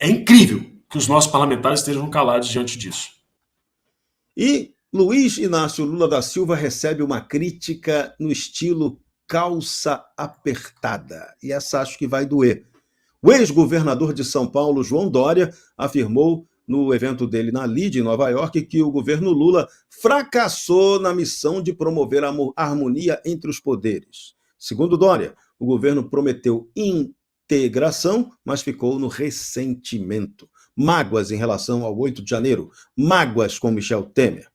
É incrível que os nossos parlamentares estejam calados diante disso. E Luiz Inácio Lula da Silva recebe uma crítica no estilo calça apertada. E essa acho que vai doer. O ex-governador de São Paulo, João Dória, afirmou no evento dele na LIDE, em Nova York, que o governo Lula fracassou na missão de promover a harmonia entre os poderes. Segundo Dória, o governo prometeu integração, mas ficou no ressentimento. Mágoas em relação ao 8 de janeiro, mágoas com Michel Temer.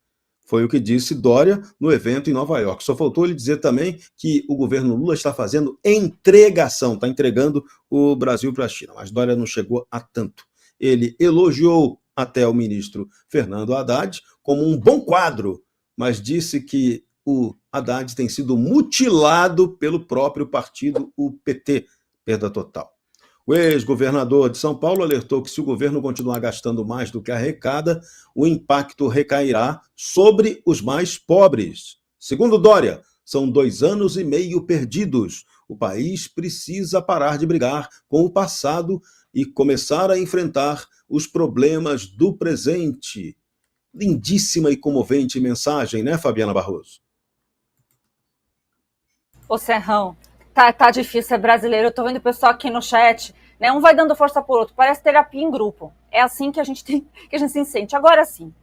Foi o que disse Dória no evento em Nova York. Só faltou ele dizer também que o governo Lula está fazendo entregação, está entregando o Brasil para a China. Mas Dória não chegou a tanto. Ele elogiou até o ministro Fernando Haddad como um bom quadro, mas disse que o Haddad tem sido mutilado pelo próprio partido, o PT. Perda total. O ex-governador de São Paulo alertou que se o governo continuar gastando mais do que arrecada, o impacto recairá sobre os mais pobres. Segundo Dória, são 2 anos e meio perdidos. O país precisa parar de brigar com o passado e começar a enfrentar os problemas do presente. Lindíssima e comovente mensagem, né, Fabiana Barroso? Ô Serrão, tá difícil, é brasileiro. Eu tô vendo o pessoal aqui no chat, né? Um vai dando força pro outro, parece terapia em grupo. É assim que a gente se sente. Agora sim.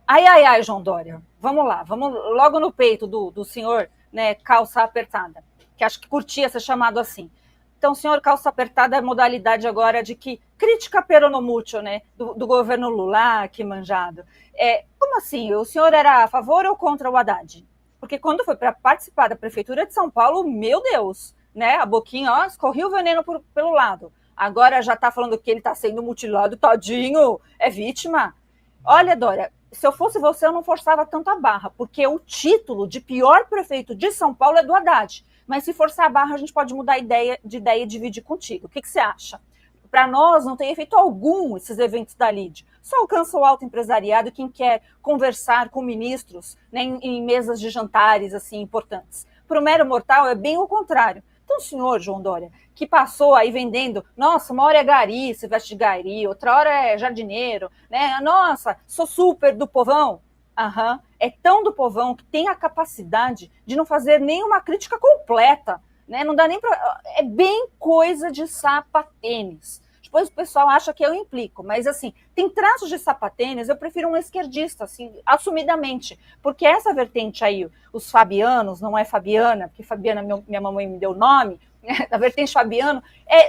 Ai, João Dória. Vamos lá, vamos logo no peito do senhor, né, calça apertada, que acho que curtia ser chamado assim. Então, senhor calça apertada é a modalidade agora de que crítica peronomútil, né, do governo Lula, que manjado. Como assim? O senhor era a favor ou contra o Haddad? Porque quando foi para participar da Prefeitura de São Paulo, meu Deus, né? A boquinha, ó, escorria o veneno pelo lado. Agora já está falando que ele está sendo mutilado, tadinho, é vítima. Olha, Dória, se eu fosse você, eu não forçava tanto a barra, porque o título de pior prefeito de São Paulo é do Haddad. Mas se forçar a barra, a gente pode mudar de ideia e dividir contigo. O que você acha? Para nós, não tem efeito algum esses eventos da LIDE. Só alcança o alto empresariado e quem quer conversar com ministros, né, em mesas de jantares assim importantes. Para o mero mortal, é bem o contrário. Então, o senhor, João Dória, que passou aí vendendo, nossa, uma hora é gari, se veste de gari, outra hora é jardineiro, né? Nossa, sou super do povão. É tão do povão que tem a capacidade de não fazer nenhuma crítica completa. Né? Não dá nem pra... É bem coisa de sapatênis. Depois o pessoal acha que eu implico, mas assim, tem traços de sapatênis, eu prefiro um esquerdista, assim, assumidamente, porque essa vertente aí, os fabianos, não é Fabiana, porque Fabiana, minha mamãe me deu o nome, né? A vertente fabiano,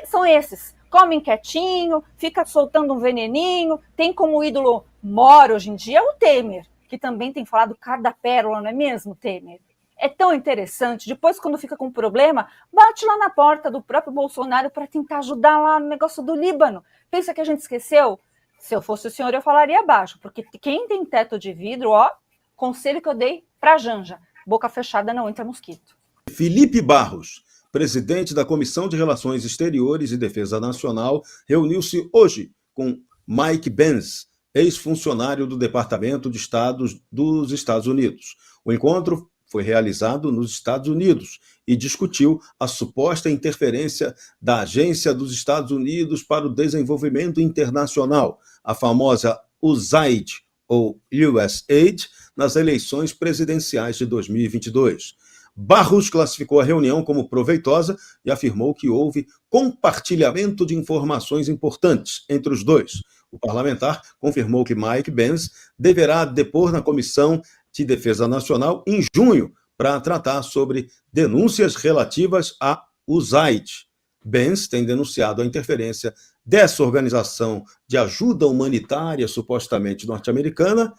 são esses, comem quietinho, fica soltando um veneninho, tem como ídolo mor hoje em dia o Temer, que também tem falado cada pérola, não é mesmo, Temer? É tão interessante, depois quando fica com problema, bate lá na porta do próprio Bolsonaro para tentar ajudar lá no negócio do Líbano. Pensa que a gente esqueceu? Se eu fosse o senhor, eu falaria baixo, porque quem tem teto de vidro, ó, conselho que eu dei para Janja, boca fechada não entra mosquito. Felipe Barros, presidente da Comissão de Relações Exteriores e Defesa Nacional, reuniu-se hoje com Mike Pence, ex-funcionário do Departamento de Estado dos Estados Unidos. O encontro foi realizado nos Estados Unidos e discutiu a suposta interferência da Agência dos Estados Unidos para o Desenvolvimento Internacional, a famosa USAID, ou USAID, nas eleições presidenciais de 2022. Barros classificou a reunião como proveitosa e afirmou que houve compartilhamento de informações importantes entre os dois. O parlamentar confirmou que Mike Pence deverá depor na Comissão de Defesa Nacional em junho para tratar sobre denúncias relativas à USAID. Pence tem denunciado a interferência dessa organização de ajuda humanitária supostamente norte-americana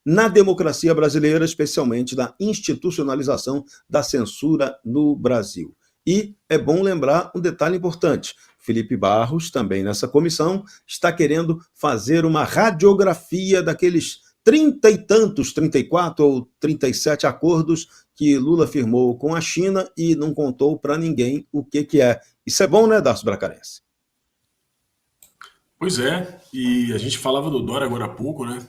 na democracia brasileira, especialmente da institucionalização da censura no Brasil. E é bom lembrar um detalhe importante. Felipe Barros, também nessa comissão, está querendo fazer uma radiografia daqueles 30 e tantos, 34 ou 37 acordos que Lula firmou com a China e não contou para ninguém o que é. Isso é bom, né, Darcio Bracarense? Pois é, e a gente falava do Dória agora há pouco, né?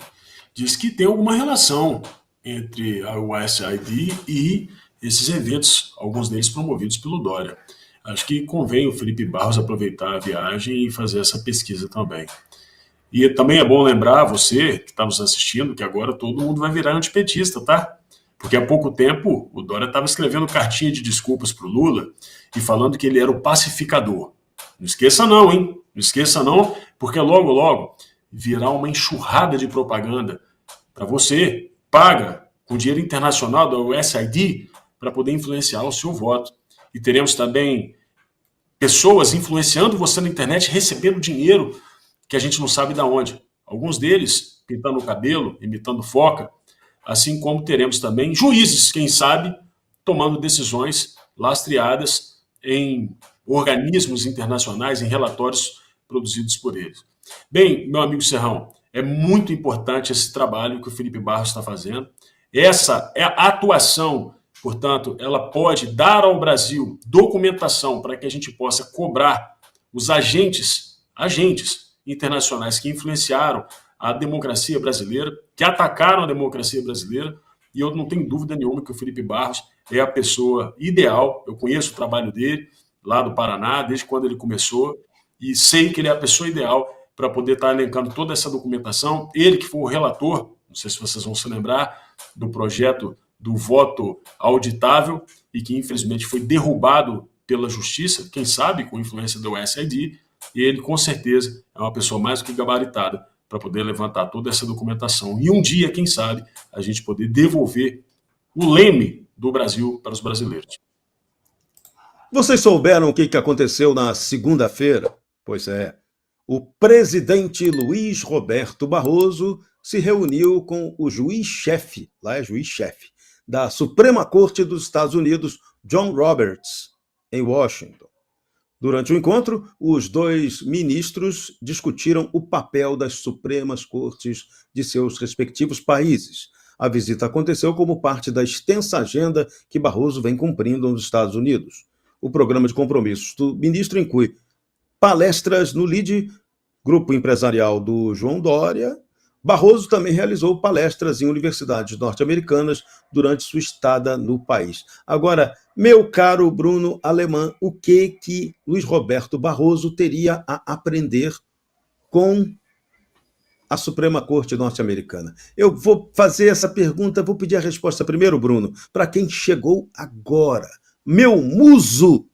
Diz que tem alguma relação entre a USAID e esses eventos, alguns deles promovidos pelo Dória. Acho que convém o Felipe Barros aproveitar a viagem e fazer essa pesquisa também. E também é bom lembrar você que está nos assistindo que agora todo mundo vai virar antipetista, tá? Porque há pouco tempo o Dória estava escrevendo cartinha de desculpas para o Lula e falando que ele era o pacificador. Não esqueça não, hein? Não esqueça não, porque logo, logo virá uma enxurrada de propaganda para você, paga com dinheiro internacional da USAID para poder influenciar o seu voto. E teremos também pessoas influenciando você na internet, recebendo dinheiro que a gente não sabe de onde. Alguns deles pintando o cabelo, imitando foca, assim como teremos também juízes, quem sabe, tomando decisões lastreadas em organismos internacionais, em relatórios produzidos por eles. Bem, meu amigo Serrão, é muito importante esse trabalho que o Felipe Barros está fazendo. Essa é a atuação, portanto, ela pode dar ao Brasil documentação para que a gente possa cobrar os agentes internacionais que influenciaram a democracia brasileira, que atacaram a democracia brasileira, e eu não tenho dúvida nenhuma que o Felipe Barros é a pessoa ideal. Eu conheço o trabalho dele lá do Paraná, desde quando ele começou, e sei que ele é a pessoa ideal para poder estar elencando toda essa documentação. Ele que foi o relator, não sei se vocês vão se lembrar, do projeto do voto auditável e que infelizmente foi derrubado pela justiça, quem sabe com influência do USAID, e ele com certeza é uma pessoa mais do que gabaritada para poder levantar toda essa documentação. E um dia, quem sabe, a gente poder devolver o leme do Brasil para os brasileiros. Vocês souberam o que aconteceu na segunda-feira? Pois é, o presidente Luiz Roberto Barroso se reuniu com o juiz-chefe, lá é juiz-chefe, da Suprema Corte dos Estados Unidos, John Roberts, em Washington. Durante o encontro, os dois ministros discutiram o papel das Supremas Cortes de seus respectivos países. A visita aconteceu como parte da extensa agenda que Barroso vem cumprindo nos Estados Unidos. O programa de compromissos do ministro inclui palestras no LIDE, grupo empresarial do João Dória. Barroso também realizou palestras em universidades norte-americanas durante sua estada no país. Agora, meu caro Bruno Alemã, o que Luiz Roberto Barroso teria a aprender com a Suprema Corte norte-americana? Eu vou fazer essa pergunta, vou pedir a resposta primeiro, Bruno, para quem chegou agora. Meu muso,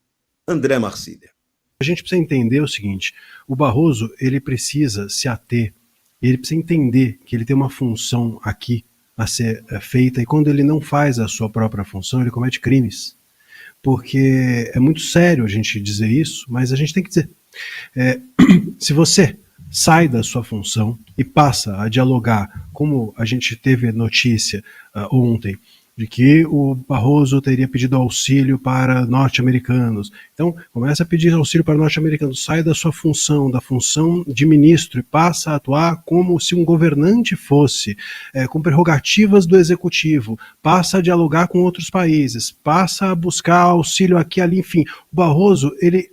André Marcília. A gente precisa entender o seguinte, o Barroso, ele precisa se ater, ele precisa entender que ele tem uma função aqui a ser feita, e quando ele não faz a sua própria função, ele comete crimes. Porque é muito sério a gente dizer isso, mas a gente tem que dizer. Se você sai da sua função e passa a dialogar, como a gente teve notícia ontem, de que o Barroso teria pedido auxílio para norte-americanos. Então, começa a pedir auxílio para norte-americanos, sai da sua função, da função de ministro, e passa a atuar como se um governante fosse, com prerrogativas do executivo, passa a dialogar com outros países, passa a buscar auxílio aqui e ali, enfim. O Barroso, ele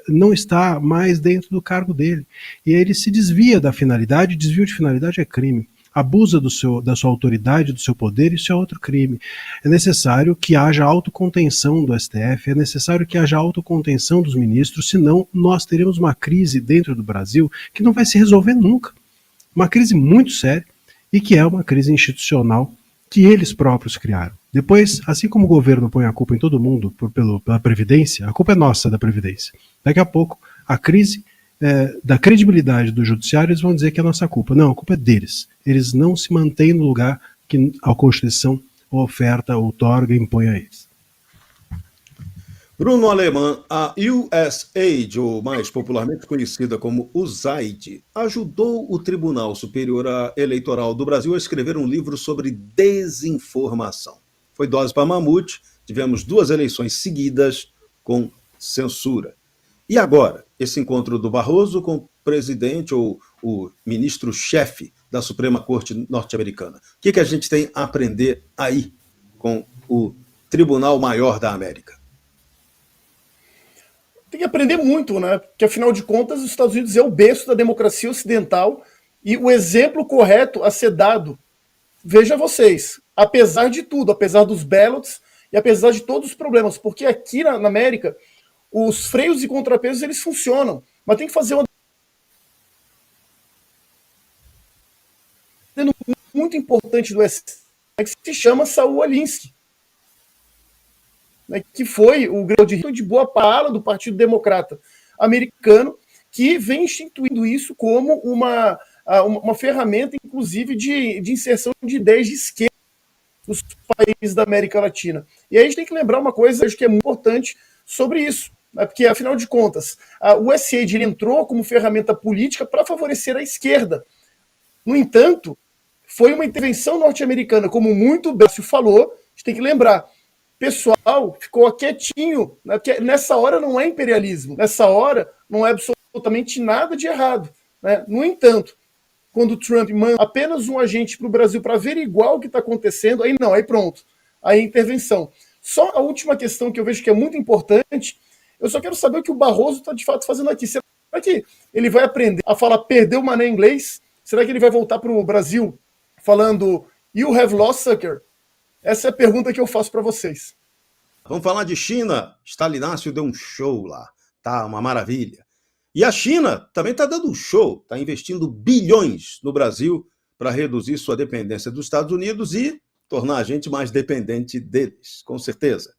não está mais dentro do cargo dele, e ele se desvia da finalidade, desvio de finalidade é crime. Abusa da sua autoridade, do seu poder, isso é outro crime. É necessário que haja autocontenção do STF, é necessário que haja autocontenção dos ministros, senão nós teremos uma crise dentro do Brasil que não vai se resolver nunca. Uma crise muito séria e que é uma crise institucional que eles próprios criaram. Depois, assim como o governo põe a culpa em todo mundo pela Previdência, a culpa é nossa da Previdência. Daqui a pouco, a crise da credibilidade do judiciário, eles vão dizer que é nossa culpa. Não, a culpa é deles. Eles não se mantêm no lugar que a Constituição oferta, outorga e impõe a eles. Bruno Alemã, a USAID, ou mais popularmente conhecida como USAID, ajudou o Tribunal Superior Eleitoral do Brasil a escrever um livro sobre desinformação. Foi dose para mamute, tivemos 2 eleições seguidas com censura. E agora, esse encontro do Barroso com o presidente ou o ministro-chefe da Suprema Corte norte-americana. O que a gente tem a aprender aí com o Tribunal Maior da América? Tem que aprender muito, né? Porque, afinal de contas, os Estados Unidos é o berço da democracia ocidental e o exemplo correto a ser dado. Veja vocês, apesar de tudo, apesar dos ballots e apesar de todos os problemas, porque aqui na América os freios e contrapesos eles funcionam, mas tem que fazer uma muito importante do STF, que se chama Saul Alinsky, né, que foi o grande de boa ala do Partido Democrata americano, que vem instituindo isso como uma ferramenta, inclusive, de inserção de ideias de esquerda nos países da América Latina. E aí a gente tem que lembrar uma coisa, acho que é muito importante sobre isso, né, porque, afinal de contas, o USAID ele entrou como ferramenta política para favorecer a esquerda. No entanto, foi uma intervenção norte-americana, como muito bem se falou, a gente tem que lembrar, o pessoal ficou quietinho, né, porque nessa hora não é imperialismo, nessa hora não é absolutamente nada de errado, né? No entanto, quando o Trump manda apenas um agente para o Brasil para averiguar o que está acontecendo, aí não, aí pronto, aí intervenção. Só a última questão que eu vejo que é muito importante, eu só quero saber o que o Barroso está de fato fazendo aqui. Será que ele vai aprender a falar perdeu o mané em inglês? Será que ele vai voltar para o Brasil falando "You have lost, sucker"? Essa é a pergunta que eu faço para vocês. Vamos falar de China. Stalinácio deu um show lá. Tá uma maravilha. E a China também está dando um show. Está investindo bilhões no Brasil para reduzir sua dependência dos Estados Unidos e tornar a gente mais dependente deles, com certeza.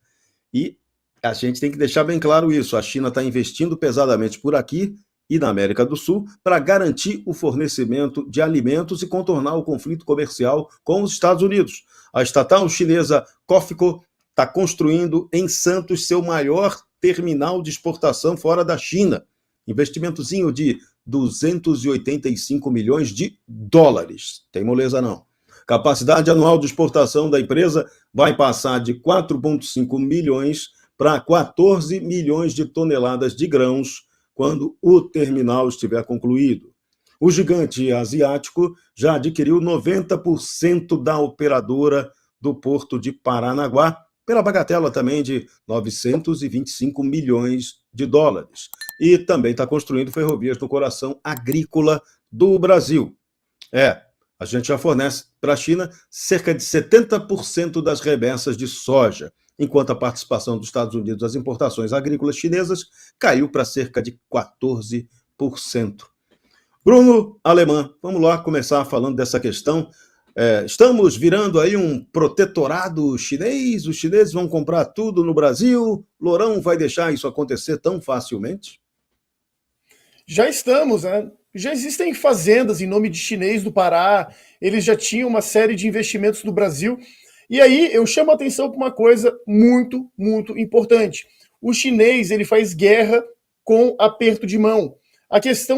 E a gente tem que deixar bem claro isso. A China está investindo pesadamente por aqui e na América do Sul para garantir o fornecimento de alimentos e contornar o conflito comercial com os Estados Unidos. A estatal chinesa COFCO está construindo em Santos seu maior terminal de exportação fora da China. Investimentozinho de 285 milhões de dólares. Tem moleza não. Capacidade anual de exportação da empresa vai passar de 4,5 milhões para 14 milhões de toneladas de grãos quando o terminal estiver concluído. O gigante asiático já adquiriu 90% da operadora do Porto de Paranaguá, pela bagatela também de 925 milhões de dólares. E também está construindo ferrovias no coração agrícola do Brasil. A gente já fornece para a China cerca de 70% das remessas de soja, enquanto a participação dos Estados Unidos nas importações agrícolas chinesas caiu para cerca de 14%. Bruno Alemã, vamos lá começar falando dessa questão. Estamos virando aí um protetorado chinês, os chineses vão comprar tudo no Brasil, Lourão vai deixar isso acontecer tão facilmente? Já estamos, né? Já existem fazendas em nome de chinês do Pará, eles já tinham uma série de investimentos no Brasil, e aí eu chamo a atenção para uma coisa muito, muito importante. O chinês, ele faz guerra com aperto de mão.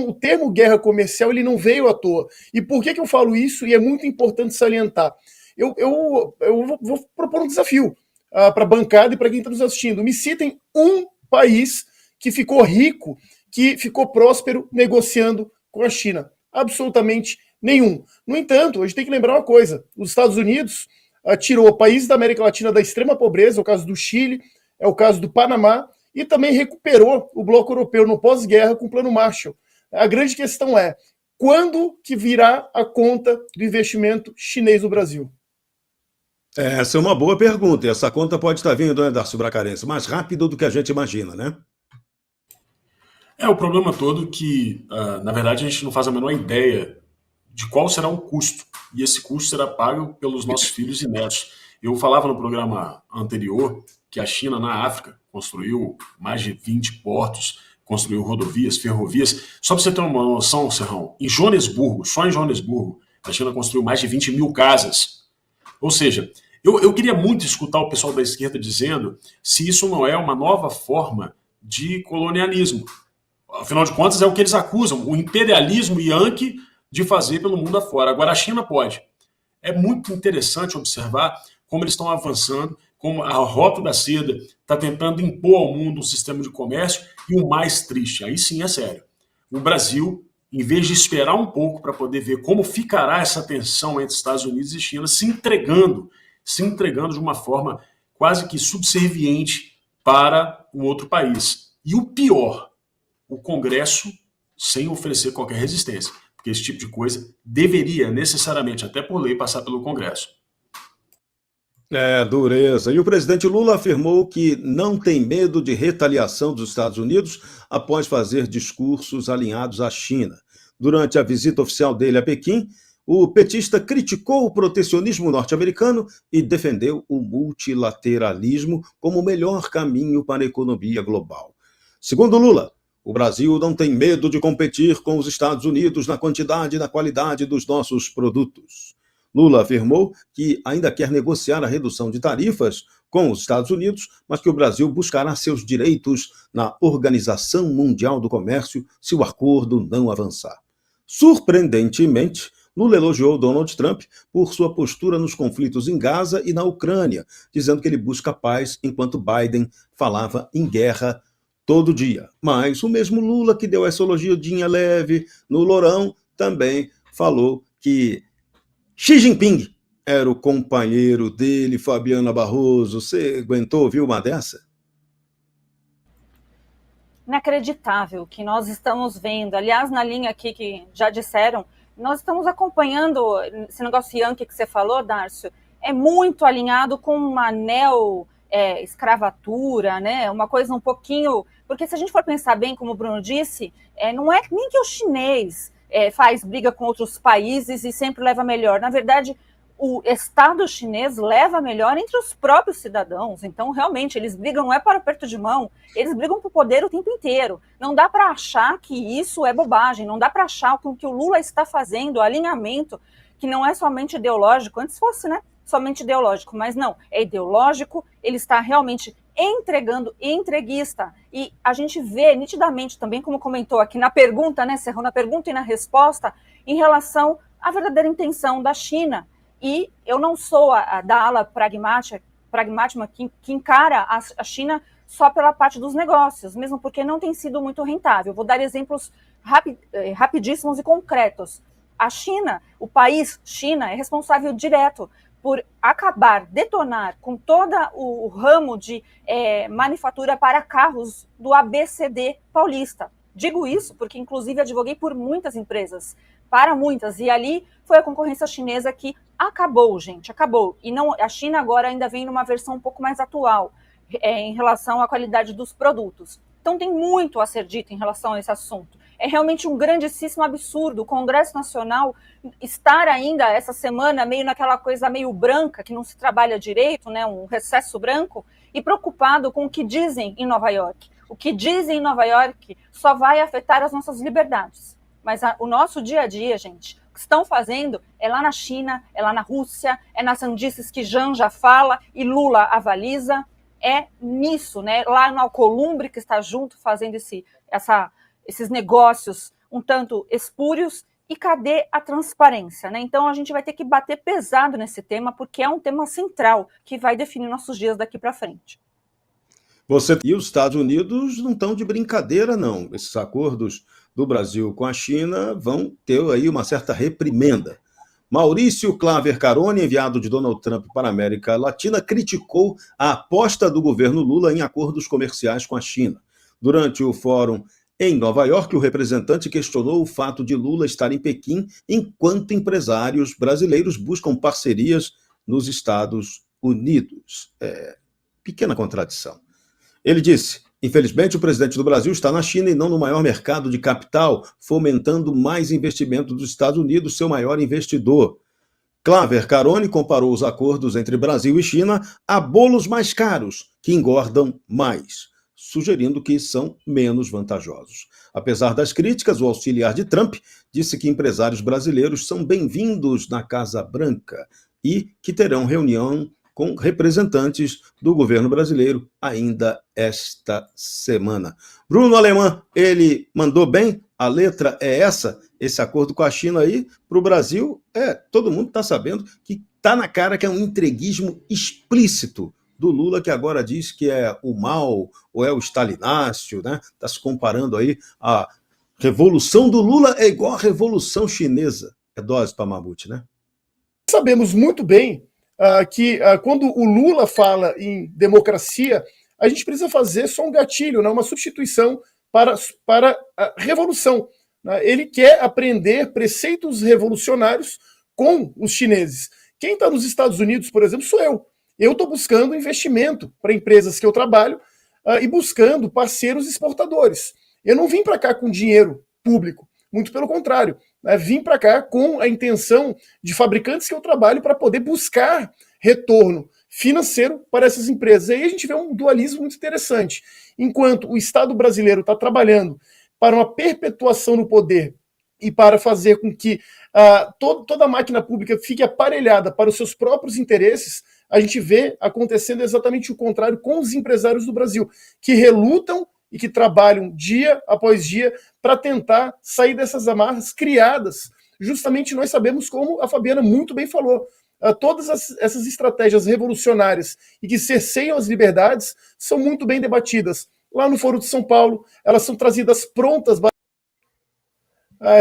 O termo guerra comercial, ele não veio à toa. E por que eu falo isso? E é muito importante salientar. Eu vou propor um desafio para a bancada e para quem está nos assistindo. Me citem um país que ficou rico, que ficou próspero negociando com a China. Absolutamente nenhum. No entanto, a gente tem que lembrar uma coisa. Os Estados Unidos tirou países da América Latina da extrema pobreza, é o caso do Chile, é o caso do Panamá, e também recuperou o bloco europeu no pós-guerra com o Plano Marshall. A grande questão é, quando que virá a conta do investimento chinês no Brasil? Essa é uma boa pergunta, e essa conta pode estar vindo, né, Darcio Bracarense, mais rápido do que a gente imagina, né? O problema todo que, na verdade, a gente não faz a menor ideia de qual será o custo, e esse custo será pago pelos nossos filhos e netos. Eu falava no programa anterior que a China, na África, construiu mais de 20 portos, construiu rodovias, ferrovias. Só para você ter uma noção, Serrão, em Joanesburgo, só em Joanesburgo, a China construiu mais de 20 mil casas. Ou seja, eu queria muito escutar o pessoal da esquerda dizendo se isso não é uma nova forma de colonialismo. Afinal de contas, é o que eles acusam, o imperialismo yankee de fazer pelo mundo afora. Agora, a China pode. É muito interessante observar como eles estão avançando, como a Rota da Seda está tentando impor ao mundo um sistema de comércio, e o mais triste, aí sim é sério, o Brasil, em vez de esperar um pouco para poder ver como ficará essa tensão entre Estados Unidos e China, se entregando de uma forma quase que subserviente para o outro país. E o pior, o Congresso sem oferecer qualquer resistência, porque esse tipo de coisa deveria necessariamente, até por lei, passar pelo Congresso. Dureza. E o presidente Lula afirmou que não tem medo de retaliação dos Estados Unidos após fazer discursos alinhados à China. Durante a visita oficial dele a Pequim, O petista criticou o protecionismo norte-americano e defendeu o multilateralismo como o melhor caminho para a economia global. Segundo Lula, o Brasil não tem medo de competir com os Estados Unidos na quantidade e na qualidade dos nossos produtos. Lula afirmou que ainda quer negociar a redução de tarifas com os Estados Unidos, mas que o Brasil buscará seus direitos na Organização Mundial do Comércio se o acordo não avançar. Surpreendentemente, Lula elogiou Donald Trump por sua postura nos conflitos em Gaza e na Ucrânia, dizendo que ele busca paz enquanto Biden falava em guerra todo dia. Mas o mesmo Lula que deu essa elogiadinha leve no Lourão também falou que Xi Jinping era o companheiro dele, Fabiana Barroso. Você aguentou ouvir uma dessa? Inacreditável que nós estamos vendo. Aliás, na linha aqui que já disseram, nós estamos acompanhando esse negócio Yankee que você falou, Darcio, é muito alinhado com uma escravatura, né? Uma coisa um pouquinho... Porque se a gente for pensar bem, como o Bruno disse, não é nem que o chinês faz briga com outros países e sempre leva melhor. Na verdade, o Estado chinês leva melhor entre os próprios cidadãos. Então, realmente, eles brigam, não é para aperto de mão, eles brigam por poder o tempo inteiro. Não dá para achar que isso é bobagem, não dá para achar que o que o Lula está fazendo, o alinhamento, que não é somente ideológico, antes fosse, né, somente ideológico, mas não, é ideológico, ele está realmente entregando, entreguista. E a gente vê nitidamente também, como comentou aqui na pergunta, né, Serrão, na pergunta e na resposta, em relação à verdadeira intenção da China. E eu não sou da ala pragmática que encara a China só pela parte dos negócios, mesmo porque não tem sido muito rentável. Vou dar exemplos rapidíssimos e concretos. A China, o país China, é responsável direto por acabar, detonar com todo o ramo de manufatura para carros do ABCD paulista. Digo isso porque, inclusive, advoguei por muitas empresas, para muitas, e ali foi a concorrência chinesa que acabou, gente, acabou. E não, a China agora ainda vem numa versão um pouco mais atual, em relação à qualidade dos produtos. Então tem muito a ser dito em relação a esse assunto. É realmente um grandíssimo absurdo o Congresso Nacional estar ainda essa semana meio naquela coisa meio branca, que não se trabalha direito, né, um recesso branco, e preocupado com o que dizem em Nova York. O que dizem em Nova York só vai afetar as nossas liberdades. Mas o nosso dia a dia, gente, o que estão fazendo é lá na China, é lá na Rússia, é nas sandices que Jean já fala e Lula avaliza, é nisso, né? Lá no Alcolumbre, que está junto fazendo esses negócios um tanto espúrios, e cadê a transparência, né? Então a gente vai ter que bater pesado nesse tema, porque é um tema central que vai definir nossos dias daqui para frente. E os Estados Unidos não estão de brincadeira, não. Esses acordos do Brasil com a China vão ter aí uma certa reprimenda. Maurício Claver Carone, enviado de Donald Trump para a América Latina, criticou a aposta do governo Lula em acordos comerciais com a China. Durante o fórum em Nova York, o representante questionou o fato de Lula estar em Pequim enquanto empresários brasileiros buscam parcerias nos Estados Unidos. Pequena contradição. Ele disse: infelizmente, o presidente do Brasil está na China e não no maior mercado de capital, fomentando mais investimento dos Estados Unidos, seu maior investidor. Claver Carone comparou os acordos entre Brasil e China a bolos mais caros, que engordam mais, sugerindo que são menos vantajosos. Apesar das críticas, o auxiliar de Trump disse que empresários brasileiros são bem-vindos na Casa Branca e que terão reunião com representantes do governo brasileiro ainda esta semana. Bruno Alemã, ele mandou bem, a letra é essa, esse acordo com a China aí, para o Brasil, todo mundo está sabendo que está na cara que é um entreguismo explícito do Lula, que agora diz que é o mal, ou é o stalináceo, né? Está se comparando aí, a revolução do Lula é igual à revolução chinesa. É dose para mamute, né? Sabemos muito bem que quando o Lula fala em democracia, a gente precisa fazer só um gatilho, né, uma substituição para a revolução. Né? Ele quer aprender preceitos revolucionários com os chineses. Quem está nos Estados Unidos, por exemplo, sou eu. Eu estou buscando investimento para empresas que eu trabalho e buscando parceiros exportadores. Eu não vim para cá com dinheiro público, muito pelo contrário. né, vim para cá com a intenção de fabricantes que eu trabalho para poder buscar retorno financeiro para essas empresas. E aí a gente vê um dualismo muito interessante. Enquanto o Estado brasileiro está trabalhando para uma perpetuação no poder e para fazer com que toda a máquina pública fique aparelhada para os seus próprios interesses, a gente vê acontecendo exatamente o contrário com os empresários do Brasil, que relutam e que trabalham dia após dia para tentar sair dessas amarras criadas. Justamente nós sabemos, como a Fabiana muito bem falou, todas essas estratégias revolucionárias e que cerceiam as liberdades são muito bem debatidas. Lá no Foro de São Paulo, elas são trazidas prontas.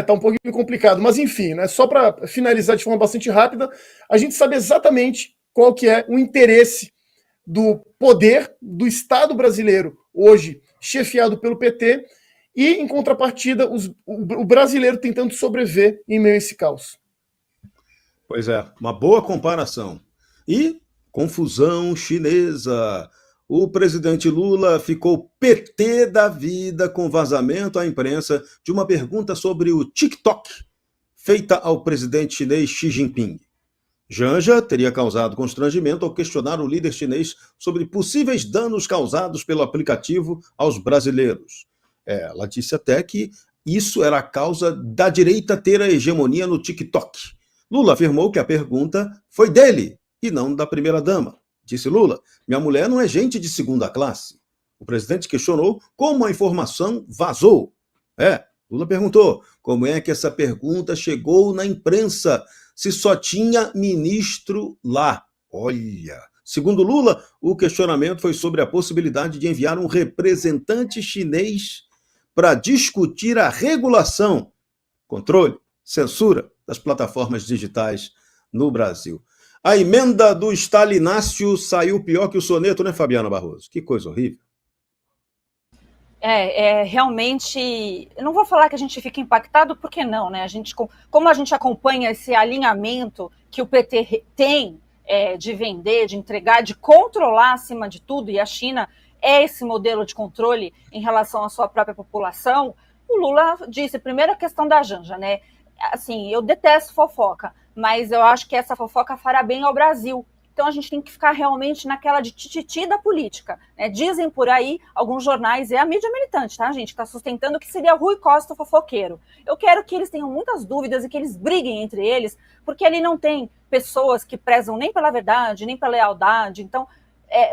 Tá um pouquinho complicado, mas enfim, né, só para finalizar de forma bastante rápida, a gente sabe exatamente qual que é o interesse do poder do Estado brasileiro, hoje chefiado pelo PT, e, em contrapartida, o brasileiro tentando sobreviver em meio a esse caos. Pois é, uma boa comparação. E confusão chinesa. O presidente Lula ficou PT da vida com vazamento à imprensa de uma pergunta sobre o TikTok, feita ao presidente chinês Xi Jinping. Janja teria causado constrangimento ao questionar o líder chinês sobre possíveis danos causados pelo aplicativo aos brasileiros. Ela disse até que isso era a causa da direita ter a hegemonia no TikTok. Lula afirmou que a pergunta foi dele e não da primeira-dama. Disse Lula, minha mulher não é gente de segunda classe. O presidente questionou como a informação vazou. Lula perguntou como é que essa pergunta chegou na imprensa, se só tinha ministro lá. Olha, segundo Lula, o questionamento foi sobre a possibilidade de enviar um representante chinês para discutir a regulação, controle, censura das plataformas digitais no Brasil. A emenda do Stalinácio saiu pior que o soneto, né, Fabiana Barroso? Que coisa horrível. Realmente, eu não vou falar que a gente fica impactado, porque não, né? Como a gente acompanha esse alinhamento que o PT tem de vender, de entregar, de controlar acima de tudo, e a China é esse modelo de controle em relação à sua própria população, o Lula disse, primeiro a questão da Janja, né? Assim, eu detesto fofoca, mas eu acho que essa fofoca fará bem ao Brasil. Então a gente tem que ficar realmente naquela de tititi da política, né? Dizem por aí, alguns jornais, é a mídia militante, tá, gente, que está sustentando que seria Rui Costa o fofoqueiro. Eu quero que eles tenham muitas dúvidas e que eles briguem entre eles, porque ali não tem pessoas que prezam nem pela verdade, nem pela lealdade. Então,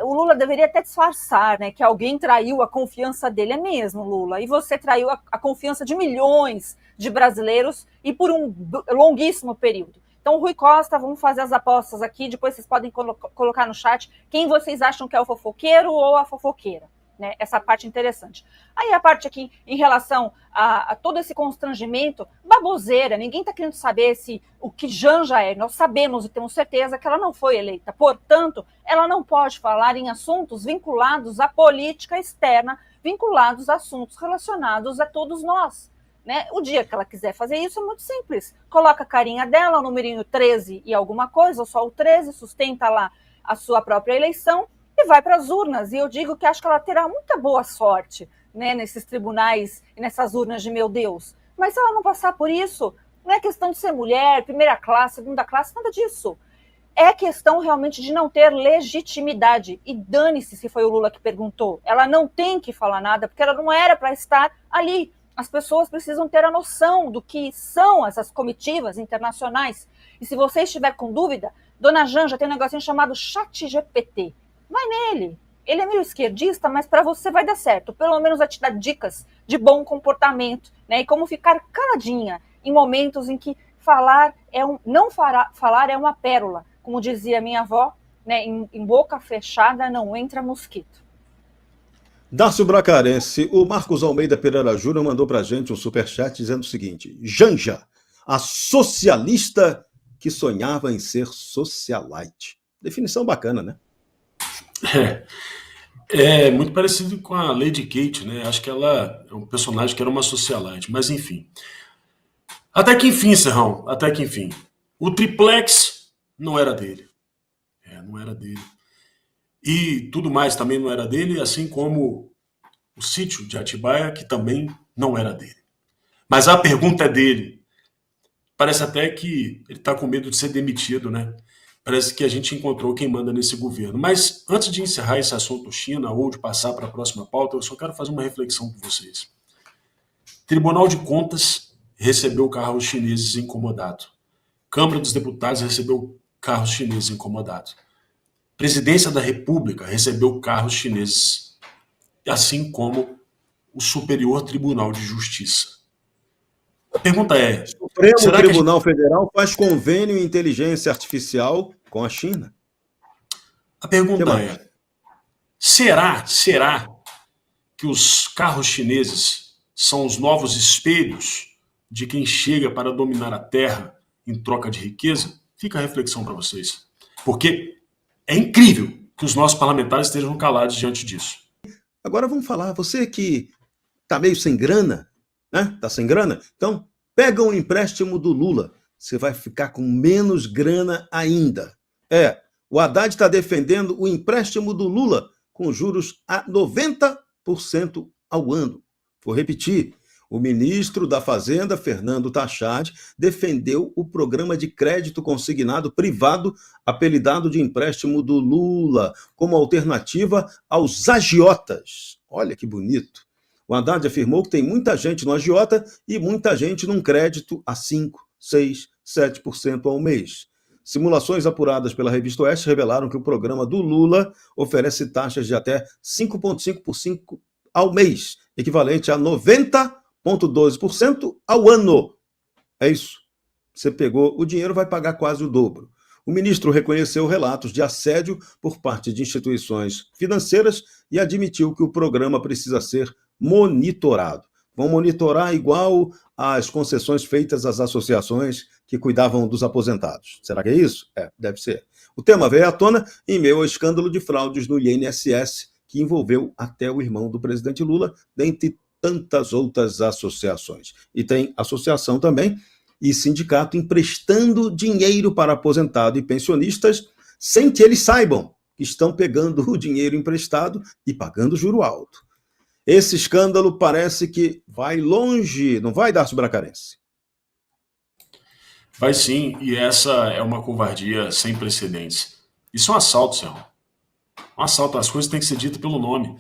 o Lula deveria até disfarçar, né, que alguém traiu a confiança dele. É mesmo, Lula, e você traiu a confiança de milhões de brasileiros e por um longuíssimo período. Então, Rui Costa, vamos fazer as apostas aqui, depois vocês podem colocar no chat quem vocês acham que é o fofoqueiro ou a fofoqueira, né? Essa parte interessante. Aí a parte aqui em relação a todo esse constrangimento, baboseira, ninguém está querendo saber o que Janja é. Nós sabemos e temos certeza que ela não foi eleita, portanto, ela não pode falar em assuntos vinculados à política externa, vinculados a assuntos relacionados a todos nós. Né? O dia que ela quiser fazer isso é muito simples. Coloca a carinha dela, o numerinho 13 e alguma coisa, ou só o 13, sustenta lá a sua própria eleição e vai para as urnas. E eu digo que acho que ela terá muita boa sorte, né, nesses tribunais e nessas urnas de meu Deus. Mas se ela não passar por isso, não é questão de ser mulher, primeira classe, segunda classe, nada disso. É questão realmente de não ter legitimidade. E dane-se se foi o Lula que perguntou. Ela não tem que falar nada, porque ela não era para estar ali. As pessoas precisam ter a noção do que são essas comitivas internacionais. E se você estiver com dúvida, Dona Janja tem um negocinho chamado ChatGPT. Vai nele. Ele é meio esquerdista, mas para você vai dar certo. Pelo menos vai te dar dicas de bom comportamento, né? E como ficar caladinha em momentos em que falar falar é uma pérola. Como dizia minha avó, né? Em boca fechada não entra mosquito. Dácio Bracarense, o Marcos Almeida Pereira Júnior mandou pra gente um superchat dizendo o seguinte: Janja, a socialista que sonhava em ser socialite. Definição bacana, né? É muito parecido com a Lady Kate, né? Acho que ela é um personagem que era uma socialite, mas enfim. Até que enfim, Serrão, até que enfim. O triplex não era dele. Não era dele. E tudo mais também não era dele, assim como o sítio de Atibaia, que também não era dele. Mas a pergunta é dele. parece até que ele está com medo de ser demitido, né? Parece que a gente encontrou quem manda nesse governo. Mas antes de encerrar esse assunto China ou de passar para a próxima pauta, eu só quero fazer uma reflexão com vocês. Tribunal de Contas recebeu carros chineses incomodados. Câmara dos Deputados recebeu carros chineses incomodados. Presidência da República recebeu carros chineses, assim como o Superior Tribunal de Justiça. A pergunta é... O Supremo Tribunal Federal faz convênio em inteligência artificial com a China. A pergunta é, será que os carros chineses são os novos espelhos de quem chega para dominar a Terra em troca de riqueza? Fica a reflexão para vocês. Porque é incrível que os nossos parlamentares estejam calados diante disso. Agora vamos falar, você que está meio sem grana, né? Está sem grana? Então, pega um empréstimo do Lula. Você vai ficar com menos grana ainda. O Haddad está defendendo o empréstimo do Lula com juros a 90% ao ano. Vou repetir. O ministro da Fazenda, Fernando Tachad, defendeu o programa de crédito consignado privado, apelidado de empréstimo do Lula, como alternativa aos agiotas. Olha que bonito. O Haddad afirmou que tem muita gente no agiota e muita gente num crédito a 5%, 6%, 7% ao mês. Simulações apuradas pela Revista Oeste revelaram que o programa do Lula oferece taxas de até 5,5% ao mês, equivalente a 90,12% ao ano. É isso. Você pegou o dinheiro, vai pagar quase o dobro. O ministro reconheceu relatos de assédio por parte de instituições financeiras e admitiu que o programa precisa ser monitorado. Vão monitorar igual as concessões feitas às associações que cuidavam dos aposentados. Será que é isso? Deve ser. O tema veio à tona em meio ao escândalo de fraudes no INSS, que envolveu até o irmão do presidente Lula, dentre tantas outras associações. E tem associação também e sindicato emprestando dinheiro para aposentado e pensionistas sem que eles saibam que estão pegando o dinheiro emprestado e pagando juro alto. Esse escândalo parece que vai longe, não vai, Darcio Bracarense? Vai sim, e essa é uma covardia sem precedentes. Isso é um assalto, Serrão. Um assalto, as coisas têm que ser ditas pelo nome.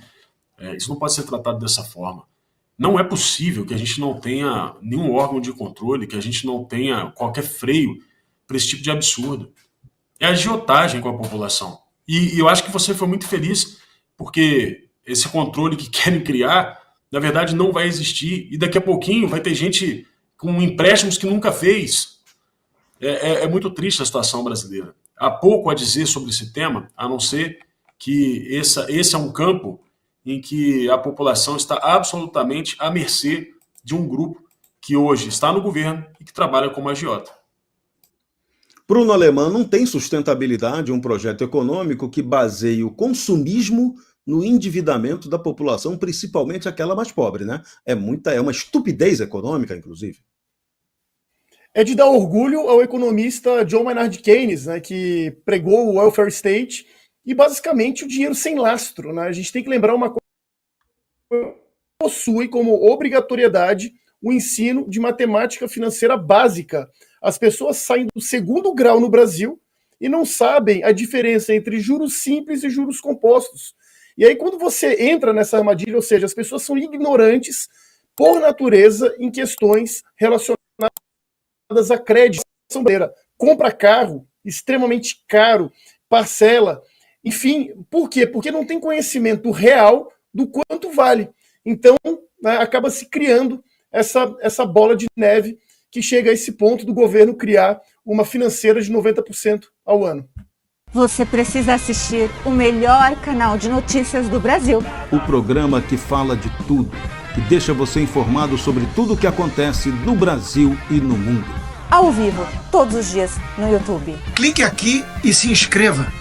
Isso não pode ser tratado dessa forma. Não é possível que a gente não tenha nenhum órgão de controle, que a gente não tenha qualquer freio para esse tipo de absurdo. É agiotagem com a população. E eu acho que você foi muito feliz, porque esse controle que querem criar, na verdade, não vai existir. E daqui a pouquinho vai ter gente com empréstimos que nunca fez. É muito triste a situação brasileira. Há pouco a dizer sobre esse tema, a não ser que esse é um campo em que a população está absolutamente à mercê de um grupo que hoje está no governo e que trabalha como agiota. Bruno Alemão, não tem sustentabilidade um projeto econômico que baseie o consumismo no endividamento da população, principalmente aquela mais pobre, né? É uma estupidez econômica, inclusive. É de dar orgulho ao economista John Maynard Keynes, né, que pregou o welfare state e basicamente o dinheiro sem lastro, né? A gente tem que lembrar uma coisa: possui como obrigatoriedade o ensino de matemática financeira básica. As pessoas saem do segundo grau no Brasil e não sabem a diferença entre juros simples e juros compostos. E aí quando você entra nessa armadilha, ou seja, as pessoas são ignorantes por natureza em questões relacionadas a crédito. Compra carro extremamente caro, parcela, enfim, por quê? Porque não tem conhecimento real do quanto vale. Então, né, acaba se criando essa bola de neve que chega a esse ponto do governo criar uma financeira de 90% ao ano. Você precisa assistir o melhor canal de notícias do Brasil. O programa que fala de tudo, que deixa você informado sobre tudo o que acontece no Brasil e no mundo. Ao vivo, todos os dias, no YouTube. Clique aqui e se inscreva.